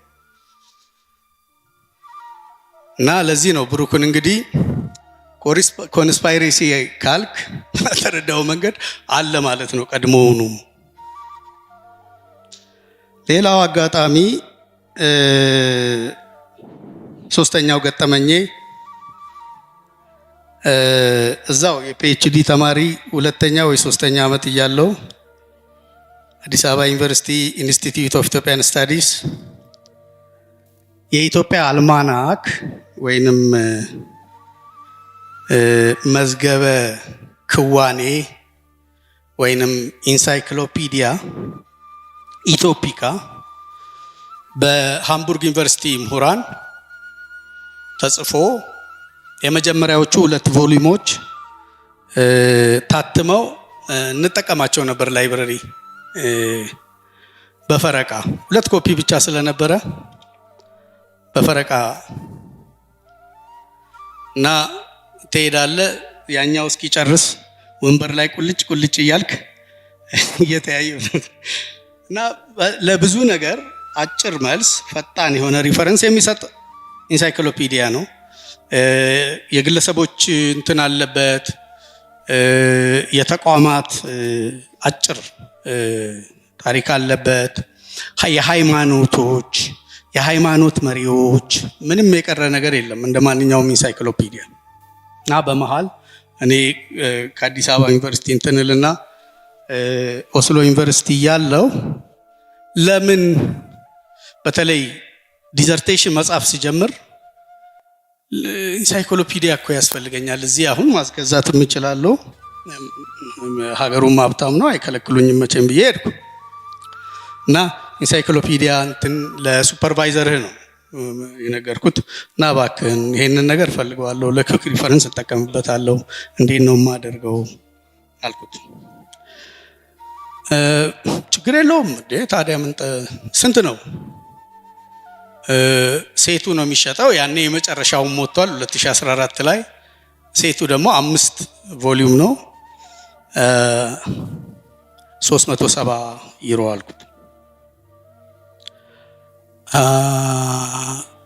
እና ለዚህ ነው ብሩክን እንግዲህ ኮንስፓይሬሲ ካልክ ተረዳው መንገድ አለ ማለት ነው ቀድሞውኑ። ሌላው አጋጣሚ ሶስተኛው ገጠመኜ እዛው የፒኤችዲ ተማሪ ሁለተኛ ወይ ሶስተኛ ዓመት እያለው አዲስ አበባ ዩኒቨርሲቲ ኢንስቲትዩት ኦፍ ኢትዮጵያን ስታዲስ የኢትዮጵያ አልማናክ ወይንም መዝገበ ክዋኔ ወይንም ኢንሳይክሎፒዲያ ኢትዮፒካ በሃምቡርግ ዩኒቨርሲቲ ምሁራን ተጽፎ የመጀመሪያዎቹ 2 ቮሊዩሞች ታትመው እንጠቀማቸው ነበር ላይብረሪ በፈረቃ 2 ኮፒ ብቻ ስለነበረ በፈረቃ እና ትሄዳለህ ያኛው እስኪጨርስ ወንበር ላይ ቁልጭ እያልክ እየተያየ እና ለብዙ ነገር አጭር መልስ ፈጣን የሆነ ሪፈረንስ የሚሰጥ ኢንሳይክሎፒዲያ ነው። የግለሰቦች እንትን አለበት፣ የተቋማት አጭር ታሪክ አለበት፣ የሃይማኖቶች የሃይማኖት መሪዎች ምንም የቀረ ነገር የለም እንደ ማንኛውም ኢንሳይክሎፒዲያ። እና በመሃል እኔ ከአዲስ አበባ ዩኒቨርሲቲ እንትንልና ኦስሎ ዩኒቨርሲቲ ያለው ለምን በተለይ ዲዘርቴሽን መጽሐፍ ሲጀምር ኢንሳይክሎፒዲያ እኮ ያስፈልገኛል፣ እዚህ አሁን ማስገዛት የምችላለሁ፣ ሀገሩም ሀብታም ነው አይከለክሉኝም መቼም ብዬ ሄድኩ እና ኢንሳይክሎፒዲያ እንትን ለሱፐርቫይዘርህ ነው የነገርኩት እና እባክህን ይሄንን ነገር ፈልገዋለሁ፣ ለኩክ ሪፈረንስ እጠቀምበታለሁ፣ እንዴት ነው የማደርገው አልኩት። ችግር የለውም እንዴ ታዲያ ምን ስንት ነው? ሴቱ ነው የሚሸጠው፣ ያኔ የመጨረሻውን ሞቷል 2014 ላይ። ሴቱ ደግሞ 5 ቮሊዩም ነው 370 ዩሮ አልኩት።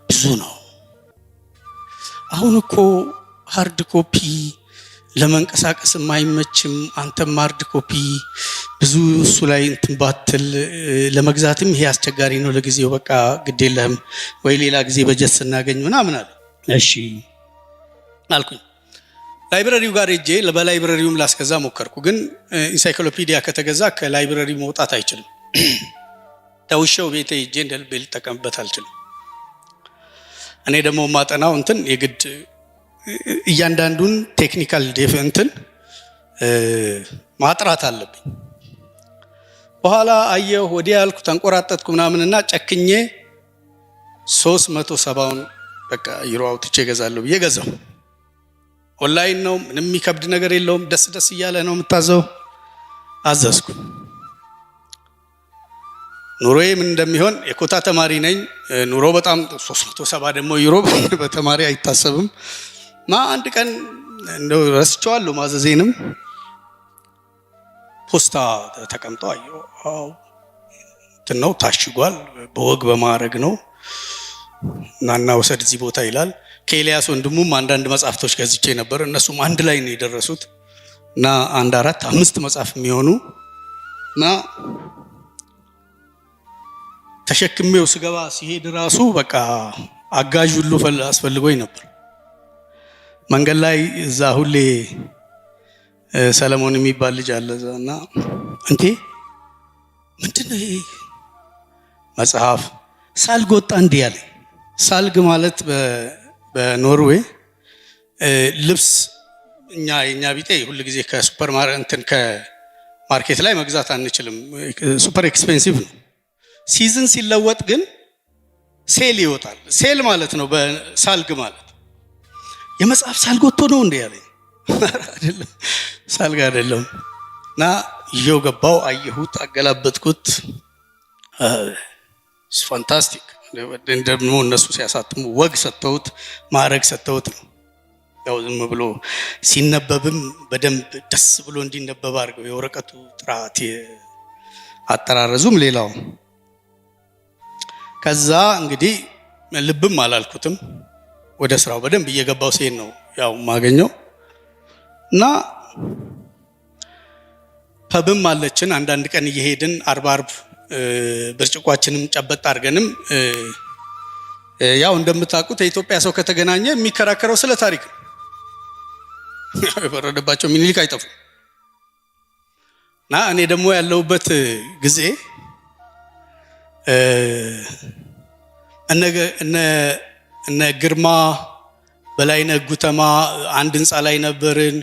ብዙ ነው። አሁን እኮ ሃርድ ኮፒ ለመንቀሳቀስ የማይመችም፣ አንተም ሃርድ ኮፒ ብዙ እሱ ላይ እንትን ባትል ለመግዛትም ይሄ አስቸጋሪ ነው ለጊዜው፣ በቃ ግድ የለህም ወይ ሌላ ጊዜ በጀት ስናገኝ ምናምን አለ። እሺ አልኩኝ። ላይብረሪው ጋር ሄጄ በላይብረሪውም ላስገዛ ሞከርኩ፣ ግን ኢንሳይክሎፒዲያ ከተገዛ ከላይብረሪ መውጣት አይችልም። ተውሼው ቤቴ ሄጄ እንደ ልቤ ልጠቀምበት አልችልም። እኔ ደግሞ ማጠናው እንትን የግድ እያንዳንዱን ቴክኒካል እንትን ማጥራት አለብኝ። በኋላ አየሁ ወዲያ ያልኩ ተንቆራጠጥኩ ምናምንና ጨክኜ 370ውን በቃ ዩሮ አውጥቼ እገዛለሁ ብዬ ገዛው። ኦንላይን ነው፣ ምንም የሚከብድ ነገር የለውም፣ ደስ እያለ ነው የምታዘው። አዘዝኩ። ኑሮዬ ምን እንደሚሆን የኮታ ተማሪ ነኝ። ኑሮ በጣም 370 ደግሞ ዩሮ በተማሪ አይታሰብም። እና አንድ ቀን እንደው ረስቼዋለሁ ማዘዜንም። ፖስታ ተቀምጦ አየሁ። እንትን ነው ታሽጓል፣ በወግ በማዕረግ ነው፣ እናና ወሰድ እዚህ ቦታ ይላል። ከኤልያስ ወንድሙም አንዳንድ መጽሐፍቶች ገዝቼ ነበር፣ እነሱም አንድ ላይ ነው የደረሱት እና 1 4 5 መጽሐፍ የሚሆኑ እና ተሸክሜው ስገባ ሲሄድ ራሱ በቃ አጋዥ ሁሉ አስፈልጎኝ ነበር። መንገድ ላይ እዛ ሁሌ ሰለሞን የሚባል ልጅ አለ እና እንዴ ምንድነው ይሄ መጽሐፍ ሳልግ ወጣ እንዴ ያለኝ። ሳልግ ማለት በኖርዌይ ልብስ የኛ ቢጤ ሁሉ ጊዜ ከሱፐር ከማርኬት ላይ መግዛት አንችልም፣ ሱፐር ኤክስፔንሲቭ ነው። ሲዝን ሲለወጥ ግን ሴል ይወጣል። ሴል ማለት ነው በሳልግ ማለት። የመጽሐፍ ሳልግ ወጥቶ ነው እንዴ ያለኝ። አይደለም ሳልግ አይደለም። እና ይዤው ገባው፣ አየሁት፣ አገላበጥኩት። ፋንታስቲክ። ደግሞ እነሱ ሲያሳትሙ ወግ ሰጥተውት ማዕረግ ሰጥተውት ነው። ያው ዝም ብሎ ሲነበብም በደንብ ደስ ብሎ እንዲነበብ አድርገው የወረቀቱ ጥራት አጠራረዙም ሌላው። ከዛ እንግዲህ ልብም አላልኩትም ወደ ስራው በደንብ እየገባው ሲሄድ ነው ያው ማገኘው እና ፐብም አለችን አንዳንድ ቀን እየሄድን አርብ ብርጭቋችንም ጨበጥ አድርገንም ያው እንደምታውቁት የኢትዮጵያ ሰው ከተገናኘ የሚከራከረው ስለ ታሪክ ነው። የበረደባቸው ሚኒሊክ አይጠፉ እና እኔ ደግሞ ያለሁበት ጊዜ እነ ግርማ በላይነህ ጉተማ አንድ ህንፃ ላይ ነበርን።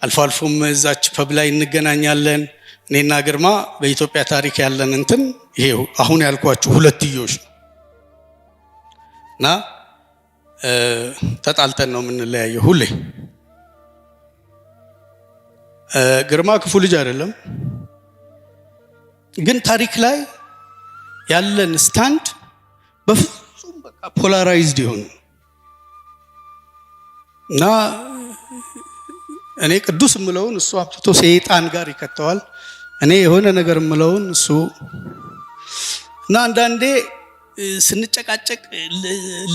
አልፎ አልፎም እዛች ፐብ ላይ እንገናኛለን። እኔና ግርማ በኢትዮጵያ ታሪክ ያለን እንትን ይሄው አሁን ያልኳችሁ ሁለትዮሽ እና ተጣልተን ነው የምንለያየው ሁሌ። ግርማ ክፉ ልጅ አይደለም፣ ግን ታሪክ ላይ ያለን ስታንድ በፍጹም በቃ ፖላራይዝድ ይሆን እና እኔ ቅዱስ የምለውን እሱ አብትቶ ሰይጣን ጋር ይከተዋል። እኔ የሆነ ነገር የምለውን እሱ እና አንዳንዴ ስንጨቃጨቅ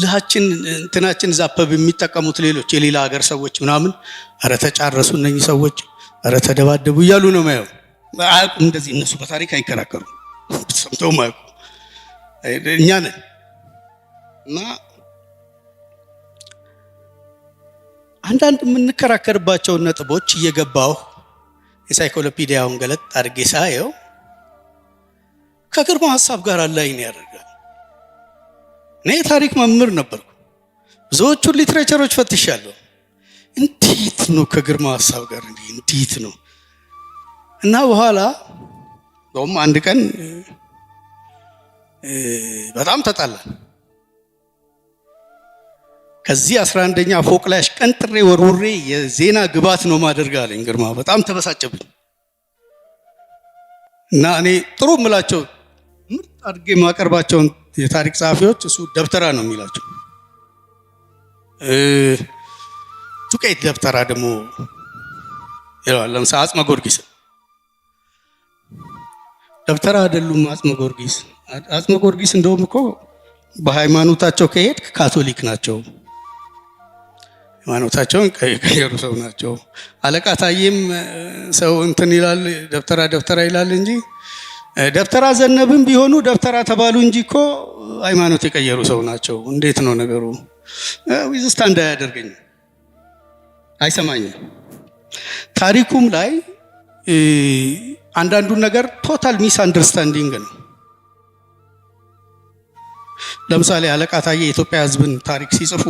ልሃችን እንትናችን ዛፐብ የሚጠቀሙት ሌሎች የሌላ ሀገር ሰዎች ምናምን አረ ተጫረሱ እነኚህ ሰዎች አረ ተደባደቡ እያሉ ነው ማየው። አያውቁም እንደዚህ እነሱ በታሪክ አይከራከሩም፣ ሰምተውም አያውቁም። እኛ ነን እና አንዳንድ የምንከራከርባቸውን ነጥቦች እየገባሁ የሳይኮሎፒዲያውን ገለጥ አድርጌ ሳየው ከግርማ ሀሳብ ጋር አላይን ያደርጋል። እኔ የታሪክ መምህር ነበርኩ፣ ብዙዎቹን ሊትሬቸሮች ፈትሻለሁ። እንዴት ነው ከግርማ ሀሳብ ጋር እንዴት ነው? እና በኋላ እንደውም አንድ ቀን በጣም ተጣላን። ከዚህ 11ኛ ፎቅ ላይ አሽቀንጥሬ ወርውሬ የዜና ግባት ነው ማደርጋለኝ። ግርማ በጣም ተበሳጨብኝ እና እኔ ጥሩ ምላቸው ምርጥ አድርጌ ማቀርባቸውን የታሪክ ጸሐፊዎች እሱ ደብተራ ነው የሚላቸው። ዱቄት ደብተራ ደግሞ ይላል። ለምሳሌ አጽመ ጊዮርጊስ ደብተራ አይደሉም። አጽመ ጊዮርጊስ እንደውም እኮ በሃይማኖታቸው ከሄድክ ካቶሊክ ናቸው። ሃይማኖታቸውን ቀየሩ ሰው ናቸው። አለቃ ታዬም ሰው እንትን ይላል ደብተራ ይላል እንጂ ደብተራ ዘነብም ቢሆኑ ደብተራ ተባሉ እንጂ እኮ ሃይማኖት የቀየሩ ሰው ናቸው። እንዴት ነው ነገሩ? ዊዝስታ እንዳያደርገኝ አይሰማኝም። ታሪኩም ላይ አንዳንዱን ነገር ቶታል ሚስ አንደርስታንዲንግ ነው። ለምሳሌ አለቃ ታዬ የኢትዮጵያ ሕዝብን ታሪክ ሲጽፉ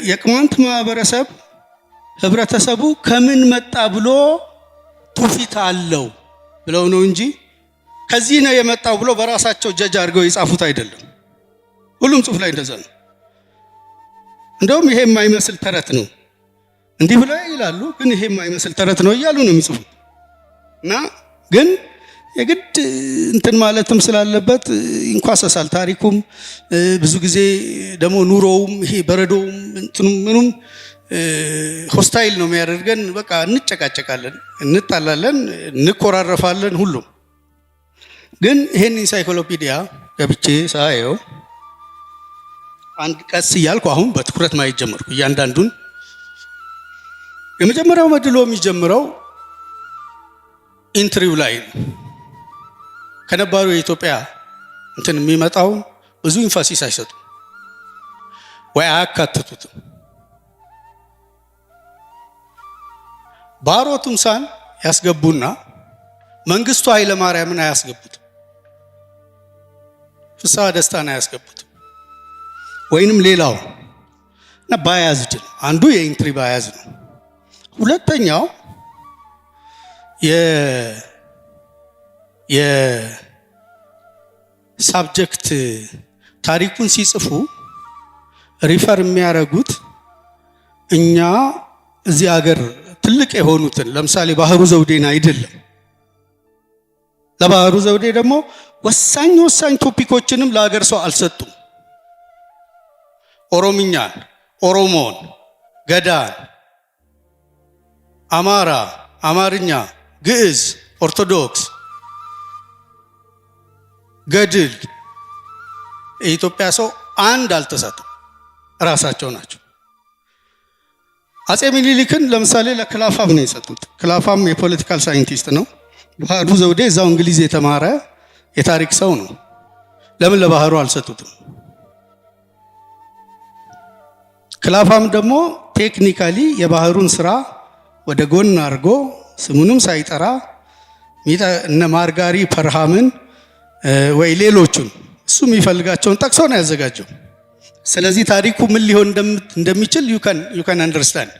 የቅማንት ማህበረሰብ ህብረተሰቡ ከምን መጣ ብሎ ትውፊት አለው ብለው ነው እንጂ ከዚህ ነው የመጣው ብሎ በራሳቸው ጀጅ አድርገው የጻፉት አይደለም። ሁሉም ጽሑፍ ላይ እንደዛ ነው። እንደውም ይሄ የማይመስል ተረት ነው እንዲህ ብለው ይላሉ፣ ግን ይሄ የማይመስል ተረት ነው እያሉ ነው የሚጽፉት። እና ግን የግድ እንትን ማለትም ስላለበት እንኳሰሳል ታሪኩም። ብዙ ጊዜ ደግሞ ኑሮውም ይሄ በረዶውም እንትኑም ምኑም ሆስታይል ነው የሚያደርገን። በቃ እንጨቃጨቃለን፣ እንጣላለን፣ እንኮራረፋለን ሁሉም። ግን ይሄን ኢንሳይክሎፒዲያ ገብቼ ሳየው አንድ ቀስ እያልኩ አሁን በትኩረት ማየት ጀመርኩ እያንዳንዱን። የመጀመሪያው መድሎ የሚጀምረው ኢንትሪው ላይ ነው። ከነባሩ የኢትዮጵያ እንትን የሚመጣው ብዙ ኢንፋሲስ አይሰጡም ወይ አያካትቱትም። ባሮ ቱምሳን ያስገቡና መንግስቱ ኃይለ ማርያምን አያስገቡትም። ፍስሐ ደስታን አያስገቡትም። ወይንም ሌላው እና ባያዝድ ነው። አንዱ የኢንትሪ ባያዝ ነው። ሁለተኛው የሳብጀክት ታሪኩን ሲጽፉ ሪፈር የሚያደርጉት እኛ እዚህ ሀገር ትልቅ የሆኑትን ለምሳሌ ባህሩ ዘውዴን አይደለም። ለባህሩ ዘውዴ ደግሞ ወሳኝ ቶፒኮችንም ለሀገር ሰው አልሰጡም። ኦሮምኛን፣ ኦሮሞን፣ ገዳን፣ አማራ፣ አማርኛ፣ ግዕዝ፣ ኦርቶዶክስ፣ ገድል የኢትዮጵያ ሰው አንድ አልተሳተም። ራሳቸው ናቸው። አጼ ሚኒሊክን ለምሳሌ ለክላፋም ነው የሰጡት። ክላፋም የፖለቲካል ሳይንቲስት ነው። ባህሩ ዘውዴ እዛው እንግሊዝ የተማረ የታሪክ ሰው ነው። ለምን ለባህሩ አልሰጡትም? ክላፋም ደግሞ ቴክኒካሊ የባህሩን ስራ ወደ ጎን አድርጎ ስሙንም ሳይጠራ እነ ማርጋሪ ፐርሃምን ወይ ሌሎቹን እሱ የሚፈልጋቸውን ጠቅሶ ነው ያዘጋጀው። ስለዚህ ታሪኩ ምን ሊሆን እንደሚችል you can understand።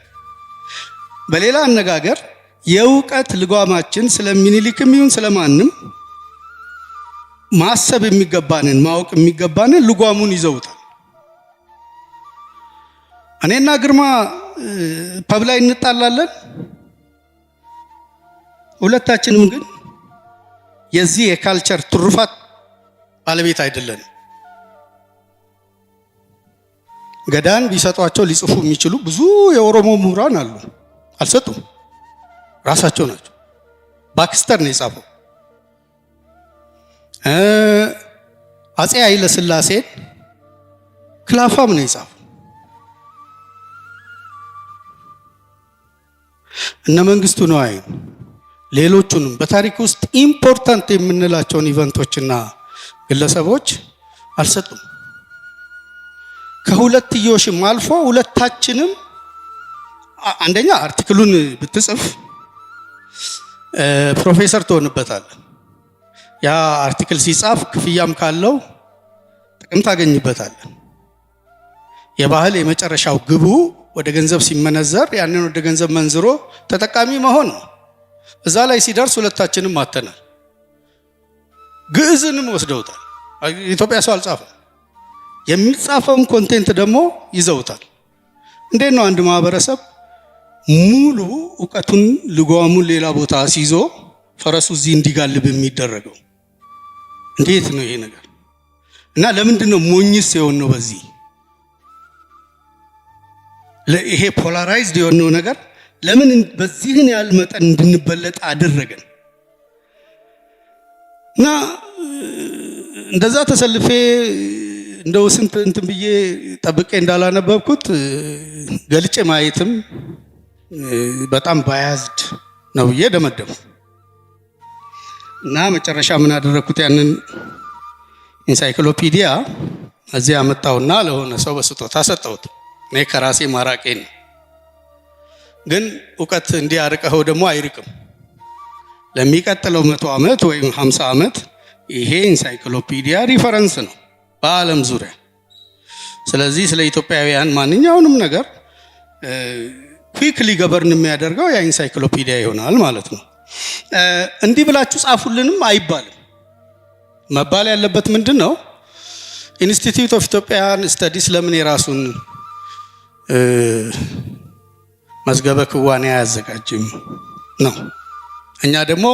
በሌላ አነጋገር የእውቀት ልጓማችን ስለ ሚኒሊክም ይሁን ስለማንም ማሰብ የሚገባንን ማወቅ የሚገባንን ልጓሙን ይዘውታል። እኔና ግርማ ፐብ ላይ እንጣላለን። ሁለታችንም ግን የዚህ የካልቸር ትሩፋት ባለቤት አይደለንም። ገዳን ቢሰጧቸው ሊጽፉ የሚችሉ ብዙ የኦሮሞ ምሁራን አሉ። አልሰጡም። ራሳቸው ናቸው። ባክስተር ነው የጻፈው። አጼ ኃይለ ሥላሴን ክላፋም ነው የጻፈው። እነ መንግስቱ ነዋይ ሌሎቹንም በታሪክ ውስጥ ኢምፖርታንት የምንላቸውን ኢቨንቶችና ግለሰቦች አልሰጡም። ከሁለትዮሽም አልፎ ሁለታችንም አንደኛ አርቲክሉን ብትጽፍ ፕሮፌሰር ትሆንበታል። ያ አርቲክል ሲጻፍ ክፍያም ካለው ጥቅም ታገኝበታል። የባህል የመጨረሻው ግቡ ወደ ገንዘብ ሲመነዘር ያንን ወደ ገንዘብ መንዝሮ ተጠቃሚ መሆን ነው። እዛ ላይ ሲደርስ ሁለታችንም ማተናል። ግዕዝንም ወስደውታል። ኢትዮጵያ ሰው አልጻፈም። የሚጻፈውን ኮንቴንት ደግሞ ይዘውታል። እንዴት ነው አንድ ማህበረሰብ ሙሉ እውቀቱን ልጓሙን ሌላ ቦታ ሲይዞ ፈረሱ እዚህ እንዲጋልብ የሚደረገው? እንዴት ነው ይሄ ነገር? እና ለምንድን ነው ሞኝስ የሆነው? በዚህ ይሄ ፖላራይዝድ የሆነው ነገር ለምን በዚህን ያህል መጠን እንድንበለጥ አደረገን? እና እንደዛ ተሰልፌ እንደው ስንት እንትን ብዬ ጠብቄ እንዳላነበብኩት ገልጬ ማየትም በጣም ባያዝድ ነው ብዬ ደመደሙ። እና መጨረሻ ምን አደረኩት? ያንን ኢንሳይክሎፒዲያ እዚህ አመጣውና ለሆነ ሰው በስጦታ ሰጠሁት። እኔ ከራሴ ማራቄ ነው። ግን እውቀት እንዲያርቀው ደግሞ አይርቅም። ለሚቀጥለው 100 ዓመት ወይም 50 ዓመት ይሄ ኢንሳይክሎፒዲያ ሪፈረንስ ነው በዓለም ዙሪያ። ስለዚህ ስለ ኢትዮጵያውያን ማንኛውንም ነገር ኩዊክሊ ገበርን የሚያደርገው ያ ኢንሳይክሎፒዲያ ይሆናል ማለት ነው። እንዲህ ብላችሁ ጻፉልንም አይባልም። መባል ያለበት ምንድን ነው? ኢንስቲትዩት ኦፍ ኢትዮጵያን ስተዲስ ለምን የራሱን መዝገበ ክዋኔ አያዘጋጅም ነው። እኛ ደግሞ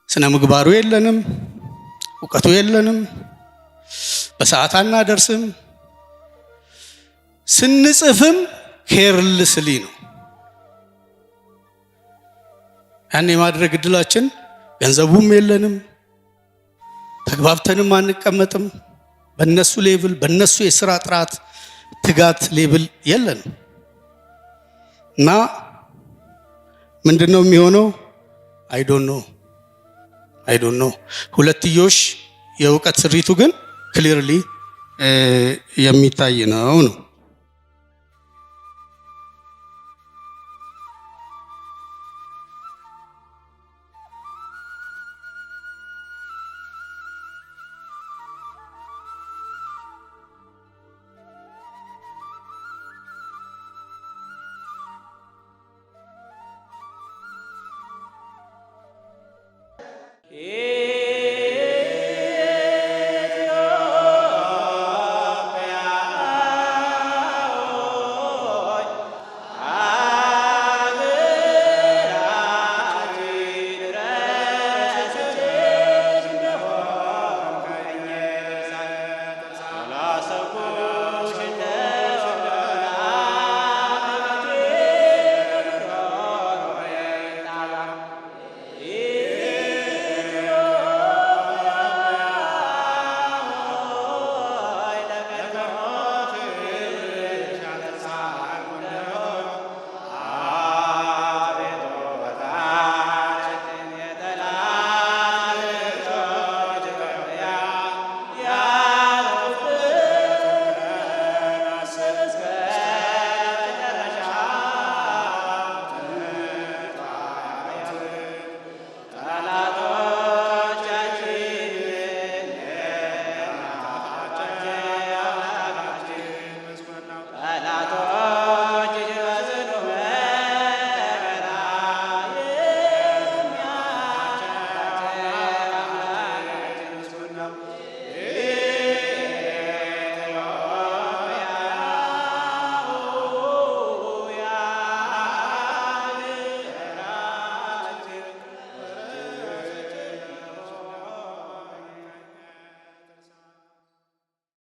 ስነ ምግባሩ የለንም፣ እውቀቱ የለንም፣ በሰዓት አናደርስም። ስንጽፍም ኬርልስሊ ነው። ያን የማድረግ እድላችን ገንዘቡም የለንም፣ ተግባብተንም አንቀመጥም። በነሱ ሌቭል በነሱ የስራ ጥራት ትጋት ሌቭል የለንም። እና ምንድነው የሚሆነው? አይ ዶንት ኖ። ሁለትዮሽ የእውቀት ስሪቱ ግን ክሊርሊ የሚታይ ነው። Yeah.